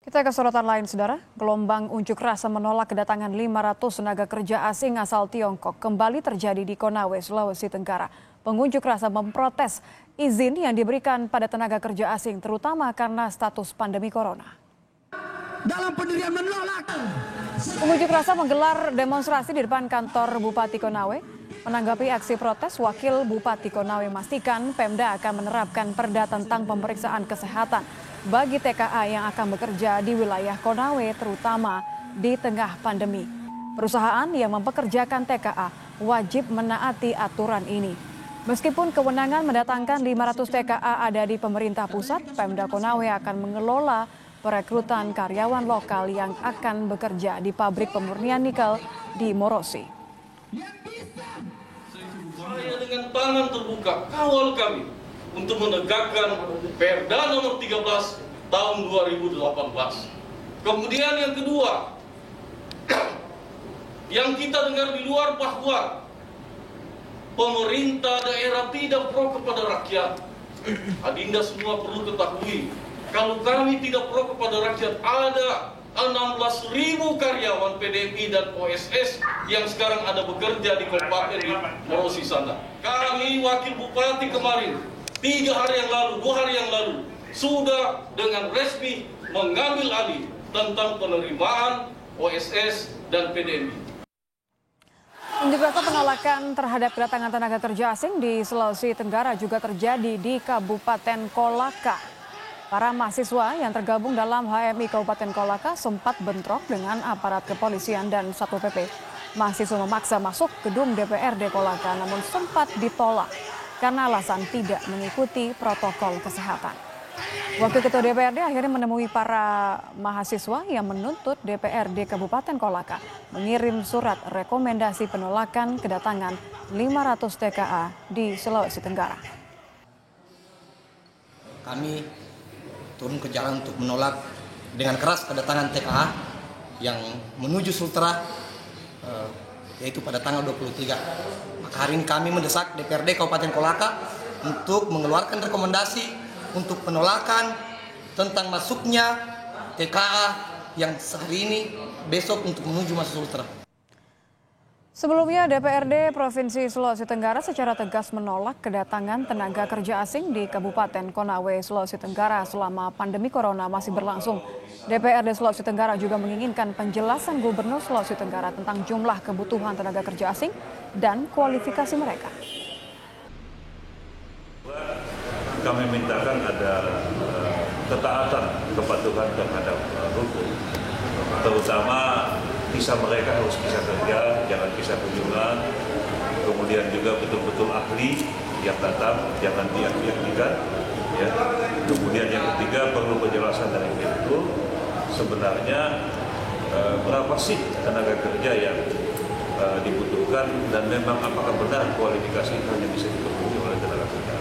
Kita ke sorotan lain, Saudara. Gelombang unjuk rasa menolak kedatangan 500 tenaga kerja asing asal Tiongkok kembali terjadi di Konawe, Sulawesi Tenggara. Pengunjuk rasa memprotes izin yang diberikan pada tenaga kerja asing, terutama karena status pandemi corona. Dalam pendirian menolak. Pengunjuk rasa menggelar demonstrasi di depan kantor Bupati Konawe. Menanggapi aksi protes, Wakil Bupati Konawe memastikan Pemda akan menerapkan perda tentang pemeriksaan kesehatan bagi TKA yang akan bekerja di wilayah Konawe, terutama di tengah pandemi. Perusahaan yang mempekerjakan TKA wajib menaati aturan ini. Meskipun kewenangan mendatangkan 500 TKA ada di pemerintah pusat, Pemda Konawe akan mengelola perekrutan karyawan lokal yang akan bekerja di pabrik pemurnian nikel di Morosi. Saya dengan tangan terbuka kawal kami untuk menegakkan Perda nomor 13 tahun 2018. Kemudian yang kedua, yang kita dengar di luar bahwa pemerintah daerah tidak pro kepada rakyat. Adinda semua perlu ketahui, kalau kami tidak pro kepada rakyat, ada 16.000 karyawan PDMI dan OSS yang sekarang ada bekerja di Kabupaten di Morosi sana. Kami wakil bupati kemarin 2 hari yang lalu sudah dengan resmi mengambil alih tentang penerimaan OSS dan PDMI. Unjuk rasa penolakan terhadap kedatangan tenaga kerja asing di Sulawesi Tenggara juga terjadi di Kabupaten Kolaka. Para mahasiswa yang tergabung dalam HMI Kabupaten Kolaka sempat bentrok dengan aparat kepolisian dan Satpol PP. Mahasiswa memaksa masuk gedung DPRD Kolaka namun sempat ditolak karena alasan tidak mengikuti protokol kesehatan. Wakil Ketua DPRD akhirnya menemui para mahasiswa yang menuntut DPRD Kabupaten Kolaka mengirim surat rekomendasi penolakan kedatangan 500 TKA di Sulawesi Tenggara. Kami turun ke jalan untuk menolak dengan keras kedatangan TKA yang menuju Sultra yaitu pada tanggal 23. Maka hari ini kami mendesak DPRD Kabupaten Kolaka untuk mengeluarkan rekomendasi untuk penolakan tentang masuknya TKA yang hari ini besok untuk menuju masuk Sultra. Sebelumnya DPRD Provinsi Sulawesi Tenggara secara tegas menolak kedatangan tenaga kerja asing di Kabupaten Konawe, Sulawesi Tenggara selama pandemi corona masih berlangsung. DPRD Sulawesi Tenggara juga menginginkan penjelasan Gubernur Sulawesi Tenggara tentang jumlah kebutuhan tenaga kerja asing dan kualifikasi mereka. Kami mintakan ada ketaatan, kepatuhan terhadap hukum, terutama visa mereka harus bisa kerja, jangan visa kunjungan, kemudian juga betul-betul ahli yang datang, jangan diaktifkan. Ya. Kemudian yang ketiga perlu penjelasan dari itu sebenarnya berapa sih tenaga kerja yang dibutuhkan dan memang apakah benar kualifikasi itu hanya bisa dipenuhi oleh tenaga kerja.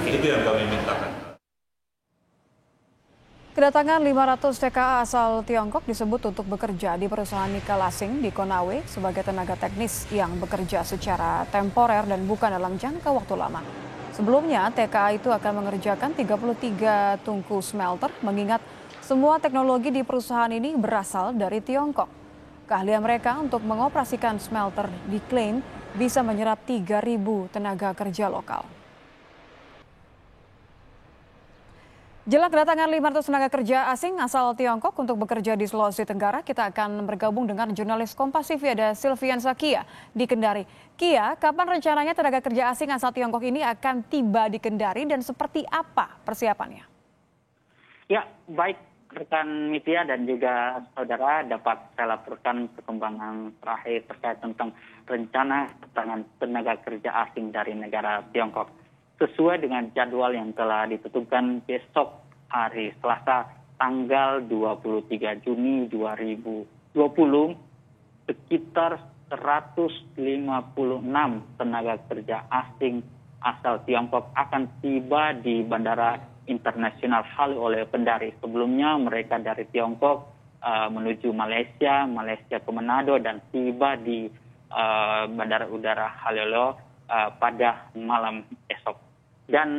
Itu yang kami mintakan. Kedatangan 500 TKA asal Tiongkok disebut untuk bekerja di perusahaan nikel asing di Konawe sebagai tenaga teknis yang bekerja secara temporer dan bukan dalam jangka waktu lama. Sebelumnya, TKA itu akan mengerjakan 33 tungku smelter, mengingat semua teknologi di perusahaan ini berasal dari Tiongkok. Keahlian mereka untuk mengoperasikan smelter diklaim bisa menyerap 3.000 tenaga kerja lokal. Jelang kedatangan 500 tenaga kerja asing asal Tiongkok untuk bekerja di Sulawesi Tenggara, kita akan bergabung dengan jurnalis Kompas TV ada Silviansa Kia di Kendari. Kia, kapan rencananya tenaga kerja asing asal Tiongkok ini akan tiba di Kendari dan seperti apa persiapannya? Ya, baik rekan media dan juga saudara, dapat saya laporkan perkembangan terakhir terkait tentang rencana kedatangan tenaga kerja asing dari negara Tiongkok. Sesuai dengan jadwal yang telah ditentukan besok hari Selasa tanggal 23 Juni 2020, sekitar 156 tenaga kerja asing asal Tiongkok akan tiba di Bandara Internasional Halim oleh Kendari. Sebelumnya mereka dari Tiongkok menuju Malaysia ke Manado dan tiba di Bandara Udara Halilo pada malam esok. Dan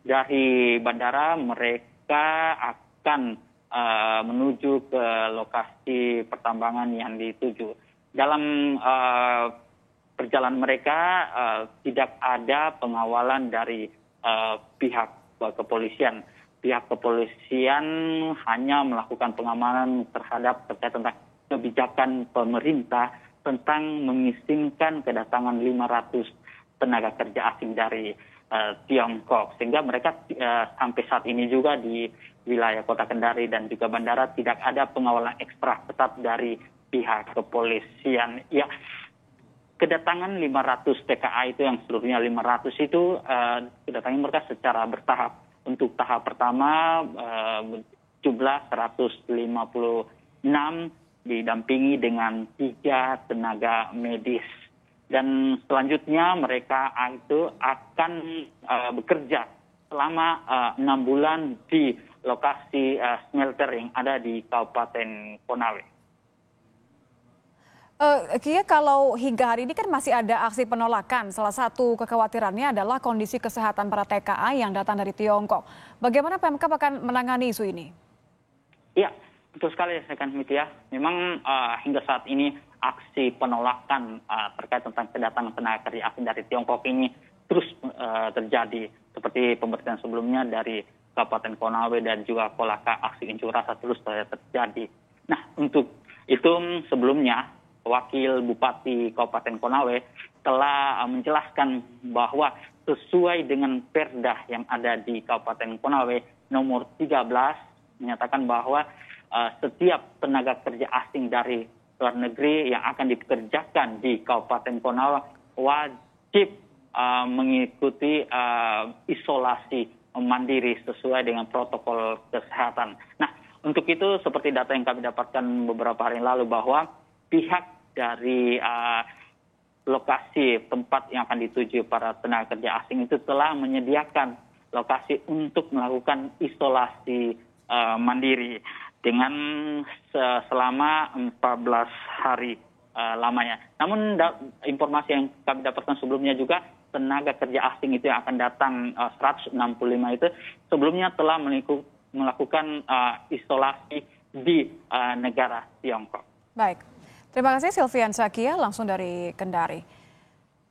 dari bandara mereka akan menuju ke lokasi pertambangan yang dituju. Dalam perjalanan mereka tidak ada pengawalan dari pihak kepolisian. Pihak kepolisian hanya melakukan pengamanan terhadap terkait tentang kebijakan pemerintah tentang mengizinkan kedatangan 500 tenaga kerja asing dari Tiongkok. Sehingga mereka sampai saat ini juga di wilayah Kota Kendari dan juga bandara tidak ada pengawalan ekstra ketat dari pihak kepolisian. Ya, kedatangan 500 TKA itu yang seluruhnya 500 itu kedatangan mereka secara bertahap. Untuk tahap pertama jumlah 156 didampingi dengan 3 tenaga medis. Dan selanjutnya mereka itu akan bekerja selama 6 bulan di lokasi smelter yang ada di Kabupaten Konawe. Kia, kalau hingga hari ini kan masih ada aksi penolakan. Salah satu kekhawatirannya adalah kondisi kesehatan para TKA yang datang dari Tiongkok. Bagaimana Pemkab akan menangani isu ini? Ya, betul sekali rekan Mitya. Memang hingga saat ini aksi penolakan terkait tentang kedatangan tenaga kerja asing dari Tiongkok ini terus terjadi. Seperti pemberitaan sebelumnya dari Kabupaten Konawe dan juga Kolaka, aksi unjuk rasa terus terjadi. Nah, untuk itu sebelumnya Wakil Bupati Kabupaten Konawe telah menjelaskan bahwa sesuai dengan Perda yang ada di Kabupaten Konawe nomor 13 menyatakan bahwa setiap tenaga kerja asing dari luar negeri yang akan dipekerjakan di Kabupaten Konawe wajib mengikuti isolasi mandiri sesuai dengan protokol kesehatan. Nah, untuk itu seperti data yang kami dapatkan beberapa hari lalu bahwa pihak dari lokasi tempat yang akan dituju para tenaga kerja asing itu telah menyediakan lokasi untuk melakukan isolasi mandiri dengan selama 14 hari lamanya. Namun informasi yang kami dapatkan sebelumnya juga tenaga kerja asing itu yang akan datang 165 itu sebelumnya telah melakukan isolasi di negara Tiongkok. Baik. Terima kasih Silvian Sakia langsung dari Kendari.